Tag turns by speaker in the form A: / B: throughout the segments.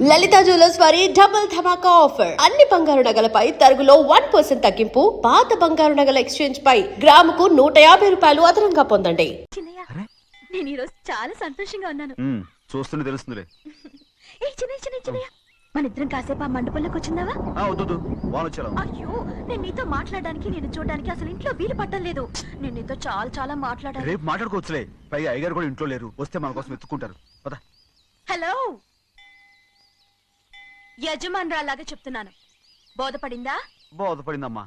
A: లలిత jewellers వారి double ధమాకా offer. అన్ని బంగారు నగలపై తరుగులో 1% తగ్గింపు. పాత బంగారు నగల ఎక్స్చేంజ్ పై గ్రాముకు 150 రూపాయలు అదనంగా పొందండి.
B: నేను ఈరోజు చాలా సంతోషంగా ఉన్నాను.
C: చూస్తుంటే తెలుస్తుందిలే.
B: మన ఇద్దరం కాసేపు ఆ మండపంలోకి వచ్చిందావా? అయ్యో, నేను నీతో మాట్లాడడానికి నేను చూడడానికి అసలు ఇంట్లో వీలు పట్టం లేదు. నేను నీతో చాలా చాలా మాట్లాడాలి.
C: రేపు మాట్లాడుకోవచ్చులే. పైగా అయ్యగారు కూడా ఇంట్లో లేరు. వస్తే మన కోసం ఎత్తుకుంటారు.
B: హలో, యజమానురాలాగా చెప్తున్నాను. బోధపడిందా?
C: బోధపడిందమ్మా.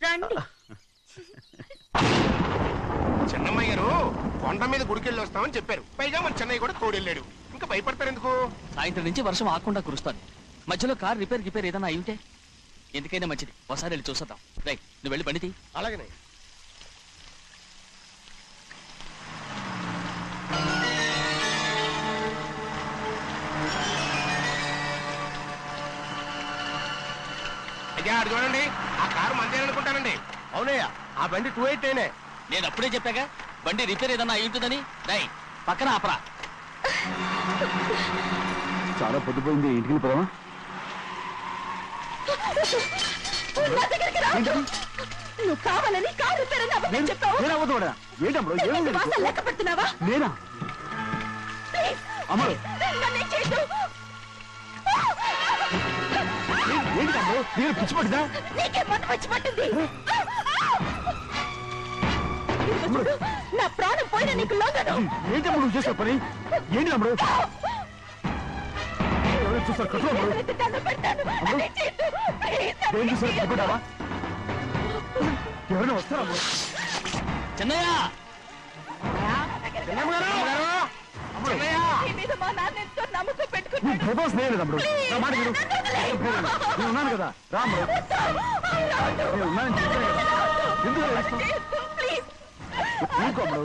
B: రండి.
D: చెన్నమ్మ గారు కొండ మీద గుడికెళ్ళి వస్తామని చెప్పారు. పైగా మన చెన్నయ్య కూడా తోడెళ్ళాడు. ఇంకా భయపడతారు ఎందుకు?
E: సాయంత్రం నుంచి వర్షం ఆకుండా కురుస్తాను. మధ్యలో కార్ రిపేర్ ఏదైనా అయి ఉంటే ఎందుకైనా మంచిది ఒకసారి వెళ్ళి చూసేద్దాం. రైట్, నువ్వు వెళ్ళి బండి తీ.
D: అలాగనే. అయ్యా, అడు చూడండి, ఆ కారు మందేననుకుంటానండి. అవునయ్యా, ఆ బండి 288.
E: నేను అప్పుడే చెప్పాగా బండి రిపేర్ ఏదైనా అయి ఉంటుందని. రైట్, పక్కన ఆపరా.
C: చాలా పొద్దుపోయింది. ఇంటికి వెళ్ళిపోదామా?
B: నువ్వు కావాలని కారు రిపేర్ అని అబద్ధం చెప్పావు. లెక్క పెడుతున్నావా?
C: నేనా? అమ్మా, పిచ్చి పట్టిందా?
B: నీకే మొన్న వచ్చి పట్టింది. నా ప్రాణం పోయినా నీకు లోగను.
C: ఏంటమ్మా నువ్వు చేసే పని? ఏంటి అమ్మడు? చూస్తారు కట్టు చూసారా? ఎవరైనా వస్తారా?
E: చెన్నయ్య,
B: నమ్మకం పెట్టుకున్నాను.
C: స్నేహితుడు నా మాట మీరు. నేను ఉన్నాను కదా, రాము. నేను ఉన్నానని చెప్పాను కదా. ఎందుకు నీకు అమ్మడు?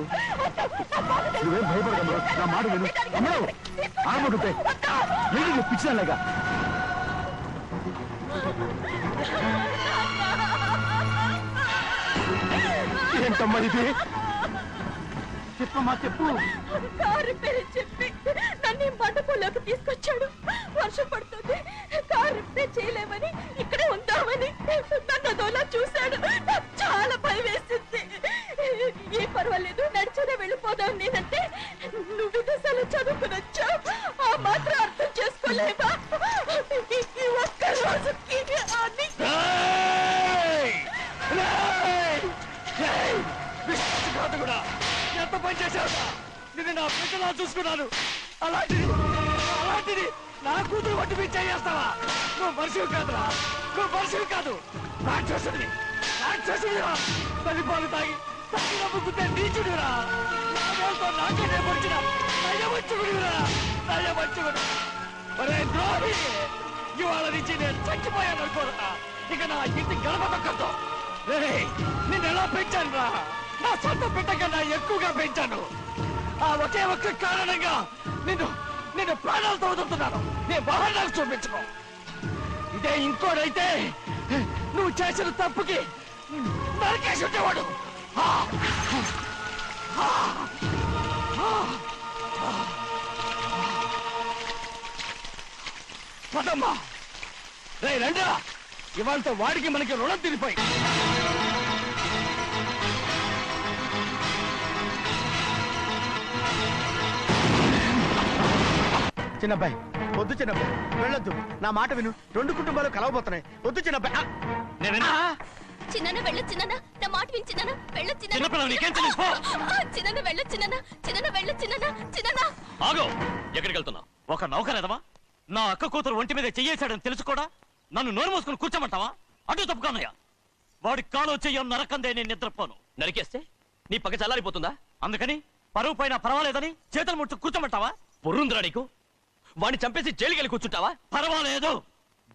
C: నువ్వేం భయపడకమ్మడు, నా మాట విను. అమ్మడు ఆడబడుతే ఏంటి పిచ్చిదాలేక? ఏంటమ్మా ఇది? చెప్పమ్మా, చెప్పు.
B: కారు రిపేర్ చెప్పి నన్ను మండపంలోకి తీసుకొచ్చాడు. వర్షం పడుతుంది, కారు రిపేర్ చేయలేమని ఇక్కడే ఉందామని నన్ను అదోలా చూశాడు. నాకు చాలా భయం వేసింది. ఏ పర్వాలేదు, నడిచేదే వెళ్ళిపోదాం నేనంటే, నువ్వు విదేశాలు చదువుకుని వచ్చావు, ఆ మాత్రం అర్థం చేసుకోలేవా? ఈ ఒక్క రోజుకి
E: ఎంత పని చేశావు? నేను నా బిడ్డలా చూసుకున్నాను. అలాంటిది నా కూతురు వంటి మీద చేస్తావా? నువ్వు మనిషివి కాదురా, నువ్వు మనిషివి కాదు. రాక్షసుడివి, తల్లిపాలు తాగి తల్లిలో ముగ్గుతే నీచుడిరా. నాకే పొడిచిన నయవంచుకుడు. ఒరే ద్రోహి, ఇవాళ నుంచి నేను చచ్చిపోయాను అనుకోరా. ఇక నా ఇంటి గడప తొక్కతో. నిన్ను ఎలా పెంచాను రా? నా సొంత బిడ్డ కన్నా ఎక్కువగా పెంచాను. ఆ ఒకే ఒక్క కారణంగా నిన్ను ప్రాణాలతో వదులుతున్నాను. నేను బహానాలు చూపించుకో. ఇదే ఇంకోడైతే నువ్వు చేసిన తప్పుకి నరికేసి ఉండేవాడు. పదమ్మా, రే రండా. ఇవాళతో వాడికి మనకి రుణం తిరిగిపోయి.
D: చిన్నబ్బాయి వద్దు, చిన్నబ్బాయి వెళ్ళొద్దు. నా మాట విను. 2 కుటుంబాలు కలవబోతున్నాయి. వద్దు చిన్నబ్బాయి.
B: చిన్న వెళ్ళు, చిన్న నా మాట విని. చిన్న వెళ్ళు, చిన్న వెళ్ళు, చిన్న వెళ్ళు, చిన్న.
E: ఆగో, ఎక్కడికి వెళ్తున్నావు? ఒక నౌకరేదవా? నా అక్క కూతురు ఒంటి మీద చెయ్యేశాడని తెలుసు కూడా నన్ను నోరు మూసుకుని కూర్చోమంటావా? అటు తప్పుకున్నాయా? వాడి కాలో చెయ్యం నరకందే నేను నిద్రపోను. నరికేస్తే నీ పక్క చల్లారిపోతుందా? అందుకని పరువు పైన పర్వాలేదని చేతులు ముట్టు కూర్చోమంటావా? పొర్రుందిరా నీకు? వాడిని చంపేసి జైలుకెళ్ళి కూర్చుంటావా? పర్వాలేదు,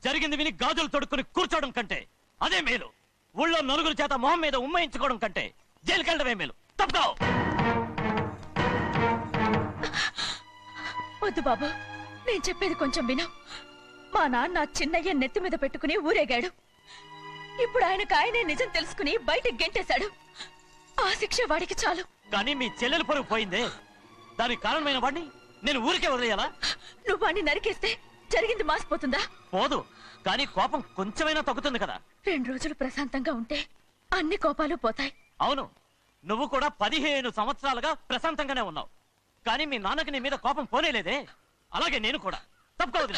E: జరిగింది విని గాజులు తొడుక్కుని కూర్చోవడం కంటే అదే మేలు. ఊళ్ళో నలుగురు చేత మొహం మీద ఉమ్మయించుకోవడం కంటే జైలుకెళ్ళడమే మేలు. తప్పుకో.
B: వద్దు బాబు, నేను చెప్పేది కొంచెం విను. మా నాన్న చిన్నయ్య నెత్తి మీద పెట్టుకుని ఊరేగాడు. ఇప్పుడు ఆయనే నిజం తెలుసుకుని బయటకు గెంటేశాడు. ఆ శిక్ష వాడికి చాలు.
E: కానీ మీ చెల్లెలు పరువు పోయిందే, దానికి కారణమైన వాడిని నేను ఊరికే వదిలేయాలా?
B: నువ్వు వాణ్ణి నరికేస్తే జరిగింది మాసిపోతుందా?
E: పోదు, కానీ కోపం కొంచెమైనా తగ్గుతుంది కదా.
B: 2 రోజులు ప్రశాంతంగా ఉంటే అన్ని కోపాలు పోతాయి.
E: అవును, నువ్వు కూడా 15 సంవత్సరాలుగా ప్రశాంతంగానే ఉన్నావు, కానీ మీ నాన్నకి నీ మీద కోపం పోనేలేదే. అలాగే నేను కూడా. తప్పుకోవద్దు.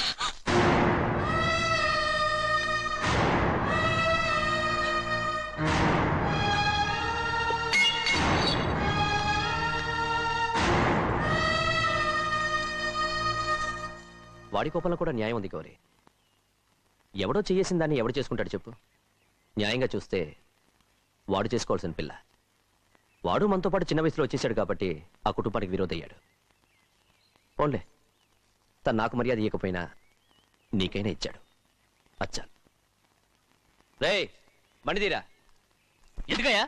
F: వాడి కోపంలో కూడా న్యాయం ఉంది గౌరీ. ఎవడో చేసిన దాన్ని ఎవడు చేసుకుంటాడు చెప్పు? న్యాయంగా చూస్తే వాడు చేసుకోవాల్సిన పిల్ల. వాడు మనతో పాటు చిన్న వయసులో వచ్చేసాడు కాబట్టి ఆ కుటుంబానికి విరోధయ్యాడు. పోన్లే, తను నాకు మర్యాద ఇవ్వకపోయినా నీకైనా ఇచ్చాడు. అచ్చా రే మణిదీరా.
E: ఎందుకయ్యా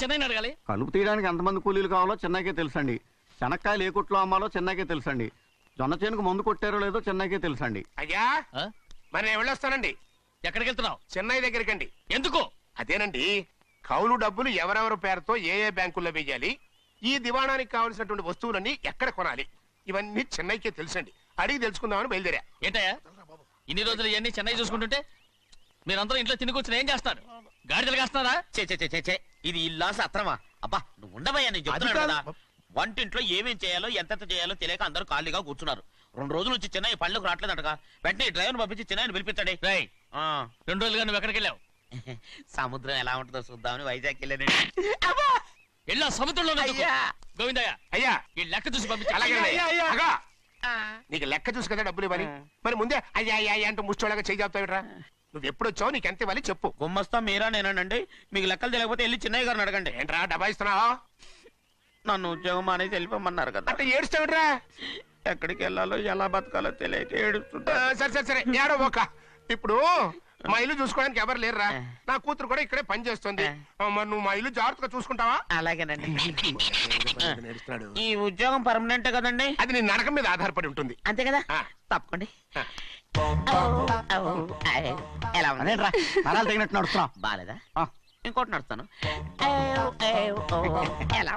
E: చెన్నైని అడగాలి?
C: కలుపు తీయడానికి ఎంతమంది కూలీలు కావాలో చెన్నైకే తెలుసండి. శనక్కాయలు ఏ కొట్లో అమ్మాలో చెన్నైకే తెలుసండి. జొన్న చేనుకు మందు కొట్టారో లేదో చెన్నైకే తెలుసండి.
D: అయ్యా మరి నేను వెళ్ళొస్తానండి.
E: ఎక్కడికి వెళ్తున్నావు?
D: చెన్నై దగ్గరికండి.
E: ఎందుకు?
D: అదేనండి, కౌలు డబ్బులు ఎవరెవరి పేరుతో ఏ ఏ బ్యాంకుల్లో వేయాలి, ఈ దివాణానికి కావలసినటువంటి వస్తువులన్నీ ఎక్కడ కొనాలి, ఇవన్నీ చెన్నైకే తెలుసండి. అడిగి తెలుసుకుందామని బయలుదేరా.
E: ఏంటయ్యా ఇన్ని రోజులు ఇవన్నీ చెన్నై చూసుకుంటుంటే మీరందరూ ఇంట్లో తిని కూర్చుని ఏం చేస్తారు? గాడిదలు కాస్తున్నారా?
G: చే ఇది ఇల్లా సత్రమా? అబ్బా నువ్వు ఉండవయ్యా, నేను చెప్తున్నాను కదా. వంటింట్లో ఏమేం చేయాలో ఎంతెంత చేయాలో తెలియక అందరూ ఖాళీగా కూర్చున్నారు. 2 రోజుల నుంచి చెన్నై పళ్ళకు రావట్లేదంటగా. వెంటనే డ్రైవర్ పంపించి చెన్నైని పిలిపించాడే.
E: 2 రోజులుగా నువ్వు ఎక్కడికి వెళ్ళావు?
G: సముద్రం ఎలా ఉంటుందో చూద్దామని వైజాగ్ వెళ్ళానండి.
E: వెళ్ళా సముద్రంలో గోవిందయ్య
D: అయ్యా
E: ఈ లెక్క చూసి పంపించా.
D: అగా, నీకు లెక్క చూసి కదా డబ్బులు ఇవ్వాలి. మరి ముందే అయ్యా అయ్యా అయ్యా అంటూ ముష్టోళ్ళగా చేయి చెప్తావిట్రా. నువ్వు ఎప్పుడు వచ్చావు, నీకు ఎంత ఇవ్వాలి చెప్పు.
G: గుమ్మస్తా మీరా నేనండి. మీకు లెక్కలు తెలియకపోతే వెళ్ళి చెన్నై గారిని అడగండి.
D: ఏంట్రా డబ్బా ఇస్తున్నావా?
G: నన్ను ఉద్యోగం అనేది వెళ్ళిపోమన్నారు కదా.
D: అంటే ఏడుస్తావిట్రా.
G: ఎక్కడికి వెళ్ళాలో ఎలా బతకాలో తెలియక ఏడుస్తుంటా.
D: సరే ఏడో ఒక. ఇప్పుడు మా ఇల్లు చూసుకోవడానికి ఎవరు లేరురా. నా కూతురు కూడా ఇక్కడే పని చేస్తుంది. మరి నువ్వు మా ఇల్లు జాగ్రత్తగా చూసుకుంటావా?
G: అలాగేనండి. ఈ ఉద్యోగం పర్మనెంట్ కదండి?
D: అది నీ నరకం మీద ఆధారపడి ఉంటుంది.
G: అంతే కదా. తప్పకండి. ఎలా ఉంది?
C: అదేంట్రా నరాలు తగినట్టు నడుస్తున్నావు?
G: బాలేదా? ఇంకోటి నడుస్తాను. ఎలా?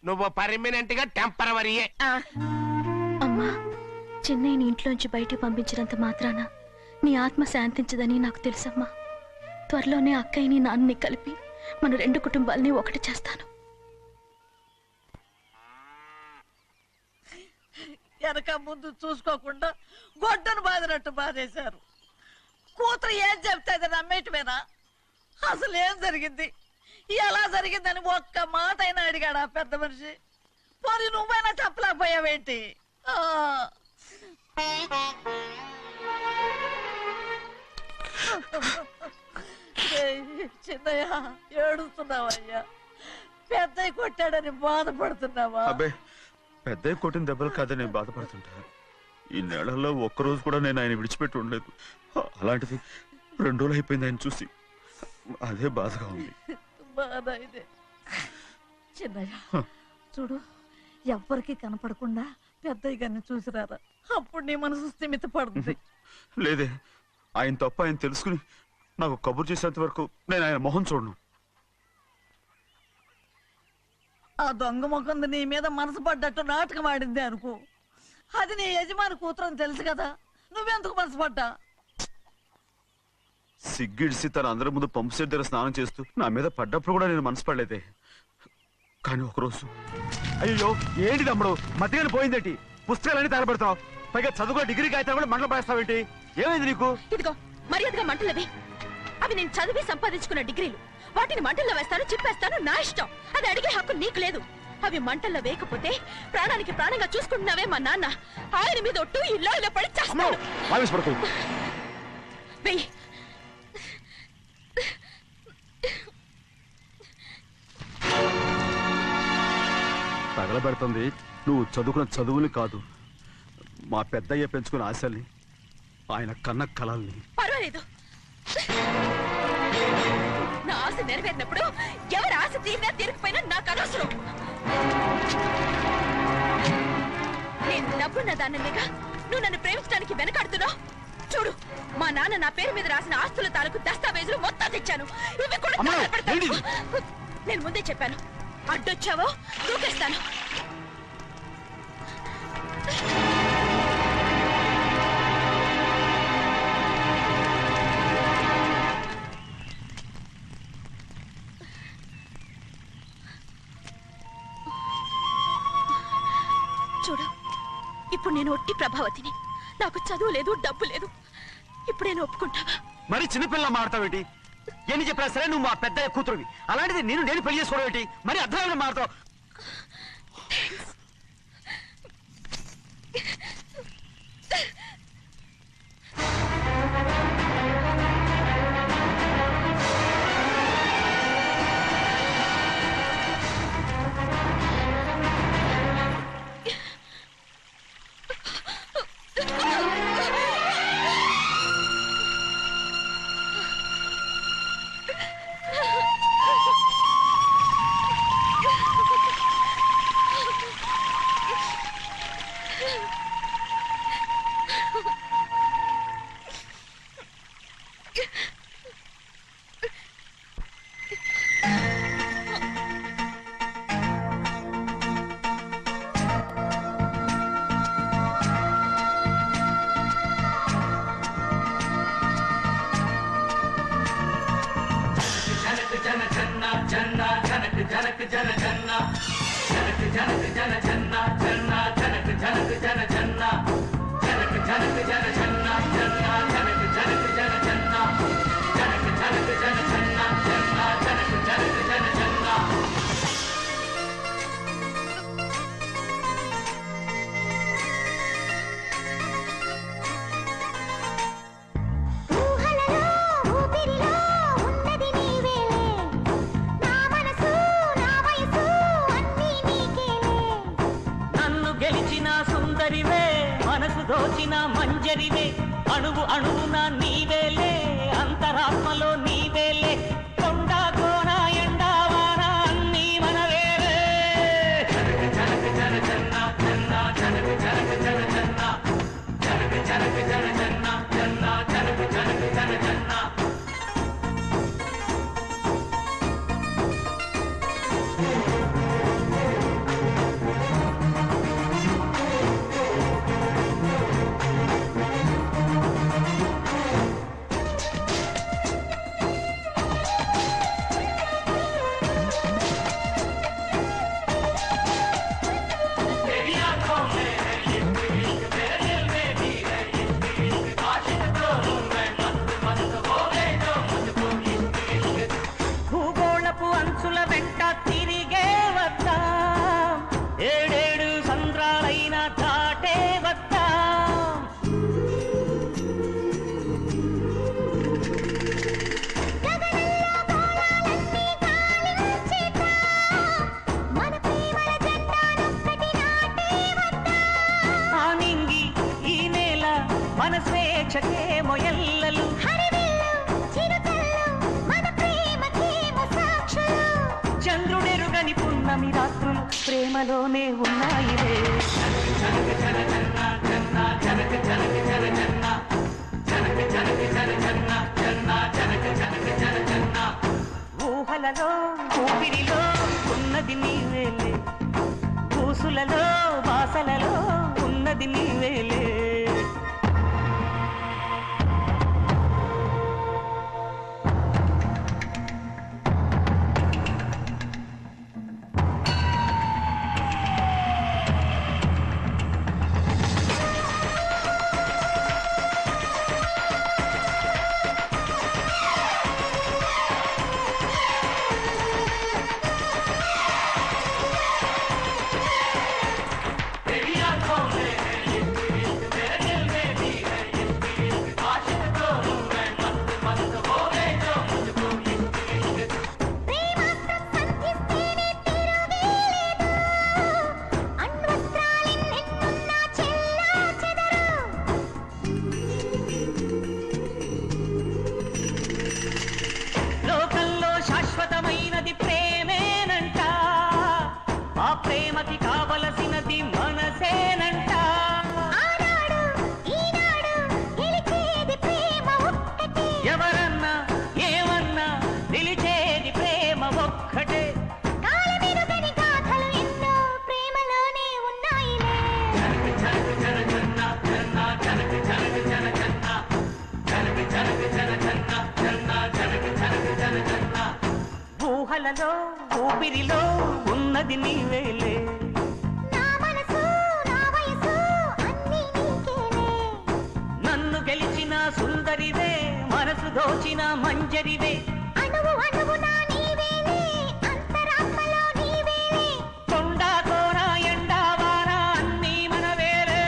D: నువ్వు పర్మనెంట్ గా టెంపరవరీయే.
B: అమ్మా, చెన్నైని ఇంట్లోంచి బయటికి పంపించినంత మాత్రాన నీ ఆత్మ శాంతించదని నాకు తెలుసమ్మా. త్వరలోనే అక్కయ్యని నాన్నని కలిపి మన 2 కుటుంబాలని ఒకటి చేస్తాను.
H: వెనక ముందు చూసుకోకుండా గొడ్డను బాదినట్టు బాధేశారు. కూతురు ఏం చెప్తే అది నమ్మేయటమేనా? అసలు ఏం జరిగింది, ఎలా జరిగిందని ఒక్క మాట అయినా అడిగాడు ఆ పెద్ద మనిషి. పోనీ నువ్వైనా చెప్పలేకపోయావేంటి? చిన్నయ్య ఏడుస్తున్నావయ్యా? పెద్దయ్య కొట్టాడని బాధపడుతున్నావా?
C: అబ్బే, పెద్ద కొట్టిన దెబ్బలు కాదని నేను బాధపడుతుంటా. ఈ నెలల్లో ఒక్కరోజు కూడా నేను ఆయన విడిచిపెట్టి ఉండలేదు. అలాంటిది 2 రోజులు అయిపోయింది ఆయన చూసి. అదే బాధగా ఉంది.
H: బాధ ఇదే. చిన్నయ్య చూడు, ఎవ్వరికి కనపడకుండా పెద్దయ్య గారిని చూసిరారా, అప్పుడు నీ మనసు స్థిమిత పడుతుంది.
C: లేదే, ఆయన తప్ప ఆయన తెలుసుకుని నాకు కబురు చేసేంత వరకు నేను ఆయన మొహం చూడను.
H: ఆ దొంగ ముఖం నీ మీద మనసు పడ్డట్టు నాటకం ఆడింది అనుకో. అది నీ యజమాని కూతురని తెలుసు కదా, నువ్వెందుకు మనసు పడ్డా?
C: సిగ్గిడిసి తన అందరి ముందు పంపు సెట్ దగ్గర స్నానం చేస్తూ నా మీద పడ్డప్పుడు కూడా నేను మనసు పడలేదే. కానీ ఒకరోజు, అయ్యో ఏంటి తమ్ముడు మధ్యగానే పోయిందేంటి? పుస్తకాలన్నీ తగలబెడతావు, పైగా చదువుకో డిగ్రీ కాగితాలు కూడా మంటలు పడేస్తావేంటి? ఏమైంది నీకు?
B: ఇదిగో మర్యాదగా మంటలవి. అవి నేను చదివి సంపాదించుకున్న డిగ్రీలు. వాటిని మంటల్లో వేస్తాను, చెప్పేస్తాను, నా ఇష్టం. అది అడిగే హక్కు నీకు లేదు. అవి మంటల్లో వేయకపోతే ప్రాణానికి ప్రాణంగా చూసుకుంటున్నావే మా నాన్న. ఆయన మీద ఒట్టు ఇలా ఇలా పడి చేస్తాను. వెయ్యి.
C: తగలబెడుతుంది నువ్వు చదువుకున్న చదువుని కాదు, మా పెద్దయ్య పెంచుకున్న ఆశల్ని, ఆయన కన్న కలల్ని.
B: పర్వాలేదు, నా ఆశ నెరవేరినప్పుడు ఎవరి ఆశ తీరినా తీరకపోయినా నాకు అనవసరం. నేను డబ్బున్న దానిగా నువ్వు నన్ను ప్రేమించడానికి వెనకాడుతున్నావు. చూడు, మా నాన్న నా పేరు మీద రాసిన ఆస్తుల తాలూకు దస్తావేజులు మొత్తం తెచ్చాను. ఇవి కూడా నేను ముందే చెప్పాను, అడ్డొచ్చావో దూకేస్తాను. చూడు, ఇప్పుడు నేను ఒట్టి ప్రభావతిని. నాకు చదువు లేదు, డబ్బు లేదు. ఇప్పుడు నేను ఒప్పుకుంటావా?
C: మరి చిన్నపిల్ల మాడతావేంటి? ఎన్ని చెప్పినా సరే నువ్వు మా పెద్ద కూతురువి. అలాంటిది నేను పెళ్లి చేసుకోవడం ఏంటి? మరి అర్థమైన మాడతావు.
I: దోచిన మంజరివే, అణువు అణువున నీవేలే, అంతరాత్మలో నీవేలే, కొండ కోన ఎండావాన అన్నీ మనవేలే. జనక జన జన్న జన్న జనక జనక జన జన్న జనక జనక జన జన్న జన్న జనక జనక జన జన్న. స్వేచ్ఛకేమో ఎల్లలు, చంద్రుడెరుగని పున్నమి రాత్రులు ప్రేమలోనే ఉన్నాయిలే. జనక జన జన్న జన్న జనక జనక జన జన్న జనక జనక జన జన్న జన్న జనక జనక జన జన్న. ఊహలలో ఊపిరిలో ఉన్నది నీవేలే, ఊసులలో బాసలలో ఉన్నది నీవేలే. ఊహలలో ఊపిరిలో ఉన్నది నీవేలే, నా మనసు నా మంజరివే
B: అణువు అణువునా నీవేలే అంతరాత్మలో నీవేలే
I: కొండ కోన ఎండ వాన అన్నీ మనవేలే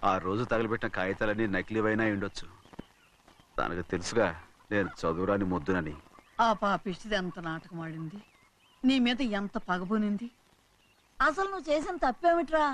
C: ఆ రోజు తగలబెట్టిన కాగితాలన్నీ నకిలీవైనా ఉండొచ్చు. తనకు తెలుసుగా నేను చదువురాని మొద్దునని.
H: ఆ పాపిష్టిది ఎంత నాటకం ఆడింది, నీ మీద ఎంత పగబోనింది. అసలు నువ్వు చేసిన తప్పేమిట్రా?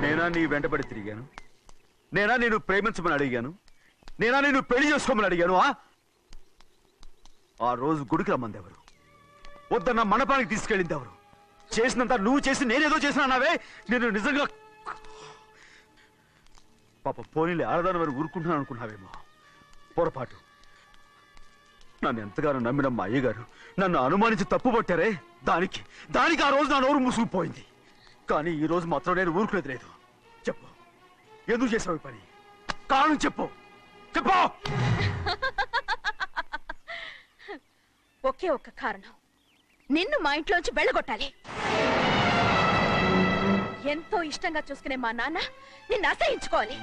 C: నేనా నీ వెంటబడి తిరిగాను? నేనా నేను ప్రేమించమని అడిగాను? నేనా నేను పెళ్లి చేసుకోమని అడిగాను? ఆ రోజు గుడికి రమ్మంది ఎవరు? వద్దన్న మండపానికి తీసుకెళ్ళింది ఎవరు? చేసినంత నువ్వు చేసి నేనేదో చేసిన అన్నావే. నేను నిజంగా పాప పోనీలే ఆడదాని వారు ఊరుకుంటున్నాను అనుకున్నావేమో. పొరపాటు. నన్ను ఎంతగానో నమ్మిన మా అయ్యగారు నన్ను అనుమానించి తప్పు పట్టారే, దానికి ఆ రోజు నా నోరు మూసుకుపోయింది. కానీ ఈ రోజు మాత్రం నేను ఊరుకునేది లేదు. చెప్పు, ఎందుకు చేసావు ఈ పని? కారణం చెప్పు.
B: ఒకే ఒక్క కారణం, నిన్ను మా ఇంట్లోంచి వెళ్ళగొట్టాలి. ఎంతో ఇష్టంగా చూసుకునే మా నాన్న నిన్ను అసహించుకోవాలి.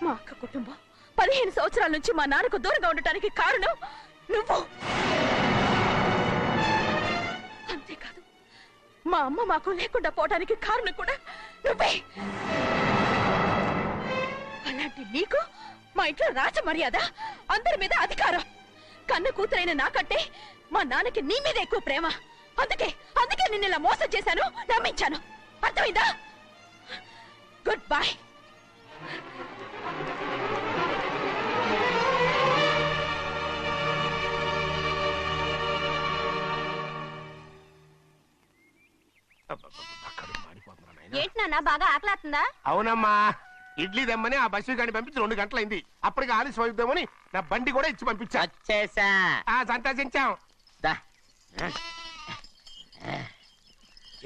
B: మా అక్క కుటుంబం 15 సంవత్సరాల నుంచి మా నాన్నకు దూరంగా ఉండటానికి కారణం నువ్వు. అంతేకాదు, మా అమ్మ మాకు లేకుండా పోవడానికి కారణం కూడా నువ్వే. అలాంటి నీకు మా ఇంట్లో రాజ మర్యాద, అందరి మీద అధికారం. కన్న కూతురైన నాకంటే మా నాన్నకి నీ మీద ఎక్కువ ప్రేమ. అందుకే నిన్ను ఇలా మోసం చేశాను, నమ్మించాను. అర్థమైందా? Good bye. ఏంటి నాన్న, బాగా ఆకలాతుందా?
D: అవునమ్మా, ఇడ్లీ దమ్మని ఆ బస్సు గాని పంపించి 2 గంటలైంది. అప్పటికి ఆలస్యం అవుతామని నా బండి కూడా ఇచ్చి పంపించా.
G: వచ్చేసా.
D: సంతోషించాం.
G: దా.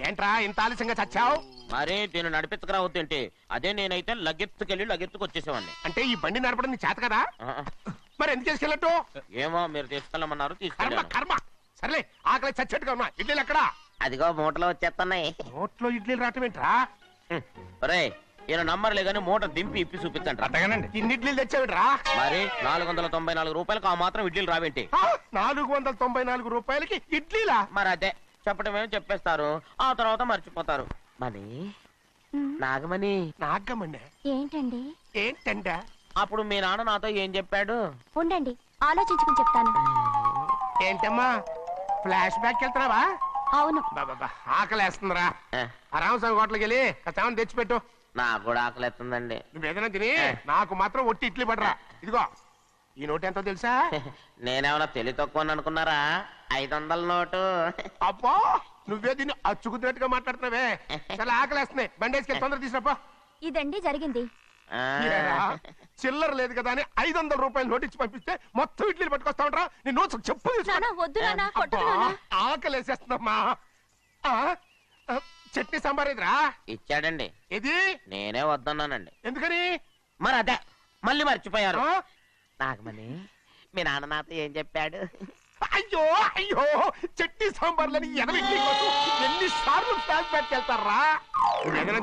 D: ఏంట్రా ఇంత ఆలస్యంగా చచ్చావు?
G: మరి దీన్ని నడిపించకరావద్దేంటి? అదే నేనైతే లగెత్తుకు వచ్చేసేవాడిని.
D: అంటే ఈ బండి నడపడం నీ చేత కదా? మరి ఎందుకు చేసుకెళ్ళట్టు?
G: ఏమో మీరు తీసుకెళ్ళమన్నారు,
D: కర్మ
G: తీసుకెళ్ళాను.
D: కర్మ. సర్లే, ఆకలి చచ్చేట్టుగా ఉన్నా. ఇడ్లీలు ఎక్కడా?
G: అదిగో మూటలో వచ్చేస్తున్నాయి.
D: నోట్లో ఇడ్లీలు రావటం ఏంట్రా?
G: ఒరే, ఈయన నంబర్లే గానీ మూట దింపి ఇప్పి చూపించండి.
D: అట్టగానండి. ఇన్ని ఇడ్లీలు తెచ్చావిడ్రా?
G: మరి 494 రూపాయలకు ఆ మాత్రం ఇడ్లీలు రావేంటి?
D: 494 రూపాయలకి ఇడ్లీలా?
G: మరి అదే చెప్పడమేమో చెప్పేస్తారు, ఆ తర్వాత మర్చిపోతారు. మనీ నాగమణి.
D: నాగమ్మండి.
B: ఏంటండి?
D: ఏంటంట?
G: అప్పుడు మీ నాన్న నాతో ఏం చెప్పాడు?
B: ఉండండి, ఆలోచించుకుని చెప్తాను.
D: ఏంటమ్మా, ఫ్లాష్ బ్యాక్ వెళ్తున్నావా?
B: అవును.
D: బాబా ఆకలేస్తుందిరా.
G: ఏ,
D: ఆ రామస్వామి హోటల్కి వెళ్ళి కాస్త తెచ్చిపెట్టు.
G: నాకు కూడా ఆకలిస్తుందండి.
D: నువ్వేదైనా తిని నాకు మాత్రం ఒట్టి ఇడ్లీ పడరా. ఇదిగో, ఈ నోటు ఎంతో తెలుసా?
G: నేనేమన్నా తెలివి తక్కువ అనుకున్నారా? 500 నోటు.
D: అబ్బో, నువ్వే దీన్ని అచ్చుకుతున్నట్టుగా మాట్లాడుతున్నావే. చాలా ఆకలేస్తున్నాయి. బండి వేసుకెళ్ళి తొందర తీసినప్ప.
B: ఇదండి జరిగింది.
G: ఆ,
D: చిల్లర లేదు కదా అని 500 రూపాయలు నోటు ఇచ్చి పంపిస్తే మొత్తం ఇడ్లీలు పట్టుకొస్తా ఉంటా. నీ నోట్స్ చెప్పు.
B: నాన్న, వద్దు నాన్న, కొట్టకు నాన్న.
D: ఆకలేసేస్తుందమ్మా. చట్నీ సాంబార్ ఎదురా
G: ఇచ్చాడండి.
D: ఇది
G: నేనే వద్దన్నానండి.
D: ఎందుకని?
G: మరి అదే మళ్ళీ మర్చిపోయారు.
D: ఆ?
G: నాగమణి, మీ నాన్న నాతో ఏం చెప్పాడు?
D: అయ్యో అయ్యో, చట్నీ సాంబార్లని ఎన్ని సార్లు ఫ్లాష్ బ్యాక్ వెళ్తారా?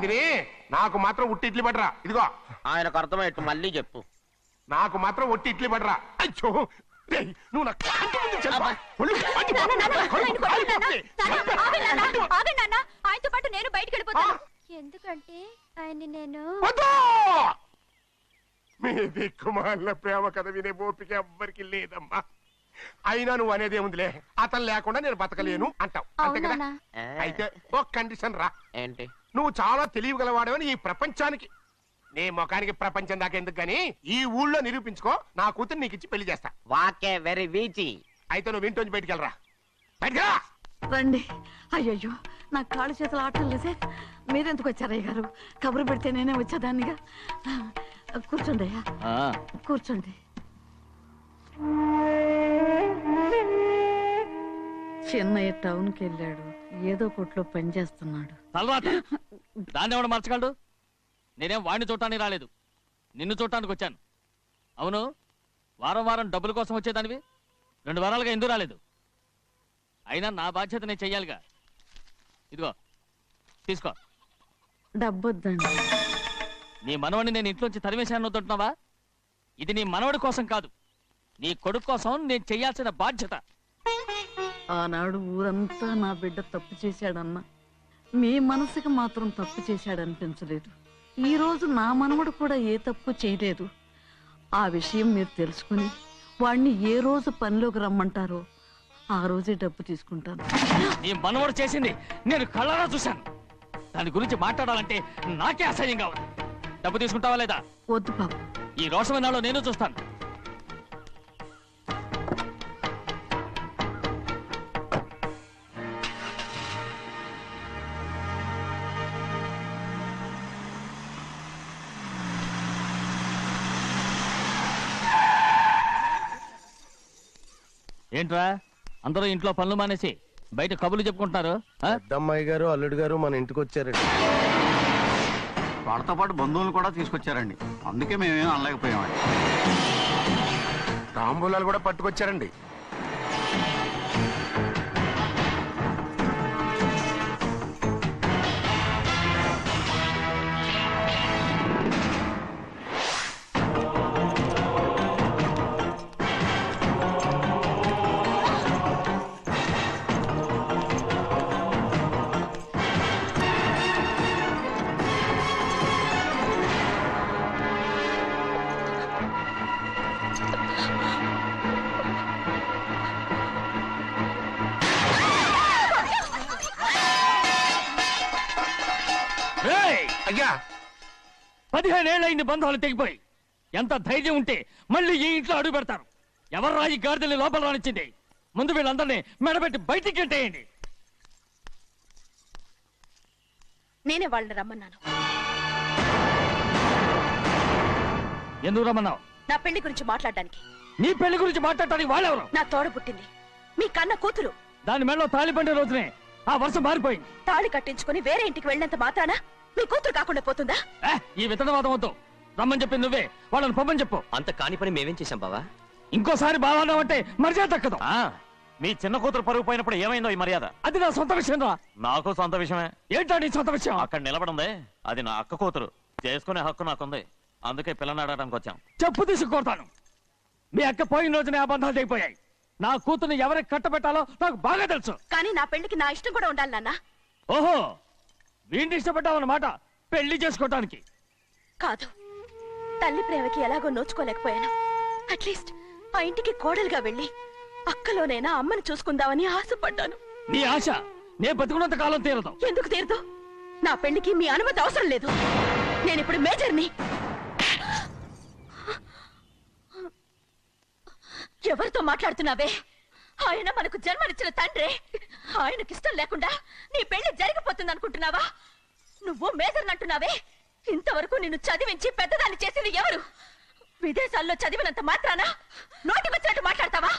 D: తిని నాకు మాత్రం ఉట్టి ఇడ్లీ పడరా. ఇదిగో,
G: ఆయనకు అర్థమయ్యట్టు మళ్ళీ చెప్పు.
D: నాకు మాత్రం ఒట్టి ఇడ్లీ పడరా. అయ్యో, రేయ్, నువ్వు నా కంటి ముందు చెప్పా. ఒళ్ళు మండిపోతుంది.
B: ఆయనతో పాటు నేను బయటికి వెళ్ళిపోతాను. ఎందుకంటే ఆయన నేను
D: వద్దు! మీ దిక్కుమాలిన ప్రేమ కథ వినే ఓపిక ఎవ్వరికి లేదమ్మా. అయినా నువ్వు అనేదేముందిలే, అతను లేకుండా నేను బతకలేను అంటావు, అంతే కదా?
B: అవునా?
G: ఆ,
D: అయితే ఓ కండిషన్ రా.
G: ఏంటి?
D: నువ్వు చాలా తెలియగలవాడవని ఈ ప్రపంచానికి, నీ ముఖానికి ప్రపంచం దాకా ఎందుకు గాని ఈ ఊళ్ళో నిరూపించుకో. నా కూతురు నీకు ఇచ్చి పెళ్లి చేస్తా.
I: వాకే వెరీ వీచి.
D: అయితే నువ్వు ఇంటి బయటికి వెళ్ళరా. బయటికి
H: రండి. అయ్యయ్యో నాకు కాళ్ళు చేతులు ఆటలు లేదే. మీరెందుకు వచ్చారు అయ్య గారు? కబురు పెడితే నేనే వచ్చేదాన్నిగా. కూర్చోండి అయ్యా, కూర్చోండి. చిన్నయ్య టౌన్కి వెళ్ళాడు, ఏదో కొట్లో పని చేస్తున్నాడు.
E: తలరాత దాన్ని ఎవడు మార్చగలడు? నేనేం వాడిని చూడటానికి రాలేదు, నిన్ను చూడటానికి వచ్చాను. అవును, వారం వారం డబ్బుల కోసం వచ్చేదానివి 2 వారాలుగా ఎందుకు రాలేదు? అయినా నా బాధ్యత నేను చెయ్యాలిగా. ఇదిగో తీసుకో.
H: డబ్బొద్దండి.
E: నీ మనవడిని నేను ఇంట్లోంచి తరిమేశాను వద్దంటున్నావా? ఇది నీ మనవడి కోసం కాదు, నీ కొడుకు కోసం నేను చెయ్యాల్సిన బాధ్యత.
H: ఆనాడు ఊరంతా నా బిడ్డ తప్పు చేశాడన్నా, మీ మనసుకి మాత్రం తప్పు చేశాడనిపించలేదు. ఈ రోజు నా మనవడు కూడా ఏ తప్పు చేయలేదు. ఆ విషయం మీరు తెలుసుకుని వాడిని ఏ రోజు పనిలోకి రమ్మంటారో ఆ రోజే డబ్బు తీసుకుంటాను.
E: నీ మనవడు చేసింది నేను కళ్ళారా చూశాను. దాని గురించి మాట్లాడాలంటే నాకే అసహ్యంగా ఉంది. డబ్బు తీసుకుంటావా లేదా?
H: వద్దు బాబు.
E: ఈ రోషమనాలో నేను చూస్తాను. ఏంట్రా అందరూ ఇంట్లో పనులు మానేసి బయట కబుర్లు చెప్పుకుంటున్నారు?
J: పెద్దమ్మాయి గారు అల్లుడు గారు మన ఇంటికి వచ్చారండి.
K: వాళ్ళతో పాటు బంధువులు కూడా తీసుకొచ్చారండి, అందుకే మేమేం అనలేకపోయామండి.
D: తాంబూలాలు కూడా పట్టుకొచ్చారండి. అయ్యా
E: 15 ఏళ్ళైంది బంధాలు తెగిపోయి. ఎంత ధైర్యం ఉంటే మళ్ళీ ఈ ఇంట్లో అడుగు పెడతారు? ఎవరు రాయి గాడిదల్ని లోపల రానిచ్చింది? ముందు వీళ్ళందరినీ మెడబెట్టి బయటికి గెంటేయండి.
B: నేనే వాళ్ళని రమ్మన్నాను.
E: ఎందుకు రమ్మన్నావు?
B: నా పెళ్లి గురించి మాట్లాడడానికి.
E: నీ పెళ్లి గురించి మాట్లాడటానికి వాళ్ళెవరు?
B: నా తోడ పుట్టింది, మీ కన్న కూతురు.
E: దాని మెడలో తాళి పండే రోజునే ఆ వర్ష మారిపోయింది.
B: తాళి కట్టించుకుని వేరే ఇంటికి వెళ్ళినంత మాత్రాన మీ కూతురు కాకుండా పోతుందా?
E: ఈ విత్తనవాదం వద్దు. రమ్మని చెప్పి నువ్వే, వాళ్ళని పంపని చెప్పు.
F: అంత కాని పని మేమేం చేశాం బావా?
E: ఇంకోసారి బాగా అంటే మర్యాద తక్కదు.
C: మీ చిన్న కూతురు పరుగు పోయినప్పుడు ఏమైందో ఈ మర్యాద?
E: అది నా సొంత విషయం రా.
C: నాకు సొంత విషయమే.
E: ఏంటో నీ సొంత విషయం?
C: అక్కడ నిలబడిందే అది నా అక్క కూతురు, చేసుకునే హక్కు నాకుంది. అందుకే పిల్లని అడగడానికి వచ్చాం.
E: చెప్పు తీసుకొడతాను. మీ అక్క పోయిన రోజునే ఆ బంధాలు తెగిపోయాయి. నా కూతుర్ని ఎవరికి కట్టబెట్టాలో నాకు బాగా తెలుసు.
B: కానీ నా పెళ్లికి నా ఇష్టం కూడా ఉండాలి నాన్న.
E: ఓహో, వీడిని ఇష్టపడ్డావన్నమాట పెళ్లి చేసుకోవటానికి.
B: కాదు, తల్లి ప్రేమకి ఎలాగో నోచుకోలేకపోయాను. అట్లీస్ట్ ఆ ఇంటికి కోడలుగా వెళ్ళి అక్కలోనైనా అమ్మని చూసుకుందామని ఆశపడ్డాను.
E: నీ ఆశ నే బతుకున్నంత కాలం తీరదు.
B: ఎందుకు తీరదు? నా పెళ్లికి మీ అనుమతి అవసరం లేదు. నేనిప్పుడు మేజర్ని. ఎవరితో మాట్లాడుతున్నావే? ఆయన మనకు జన్మనిచ్చిన తండ్రి. ఆయనకిష్టం లేకుండా నీ పెళ్లి జరిగిపోతుంది అనుకుంటున్నావా? నువ్వు మేజర్ అంటున్నావే. ఇంతవరకు నిన్ను చదివించి పెద్దదాన్ని చేసింది ఎవరు? విదేశాల్లో చదివినంత మాత్రాన నోటికొచ్చినట్టు మాట్లాడతావా?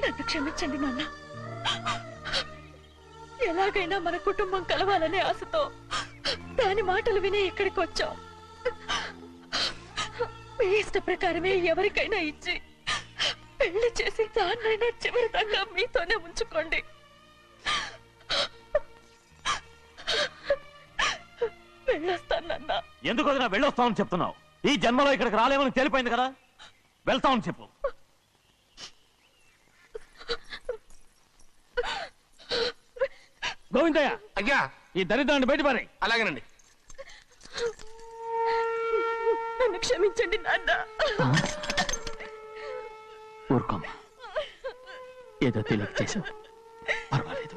B: నన్ను క్షమించండి నాన్న. ఎలాగైనా మన కుటుంబం కలవాలనే ఆశతో దాని మాటలు వినే ఇక్కడికి వచ్చాం. మీ ఇష్ట ప్రకారమే ఎవరికైనా ఇచ్చి పెళ్లి చేసి దాన్నైనా చివరి దాకా మీతోనే ఉంచుకోండి. వెళ్ళొస్తానన్నా.
C: ఎందుకు వదినా వెళ్ళొస్తామని చెప్తున్నావు? ఈ జన్మలో ఇక్కడికి రాలేమని తెలిపోయింది కదా, వెళ్తామని చెప్పు.
E: గోవిందయ్య,
D: అయ్యా
E: ఈ దరిద్రాన్ని బయటపడి.
D: అలాగేనండి.
B: నన్ను క్షమించండి నాన్న.
E: ఊరుకోమ్మా, ఏదో తెలియక చేశావు, పర్వాలేదు.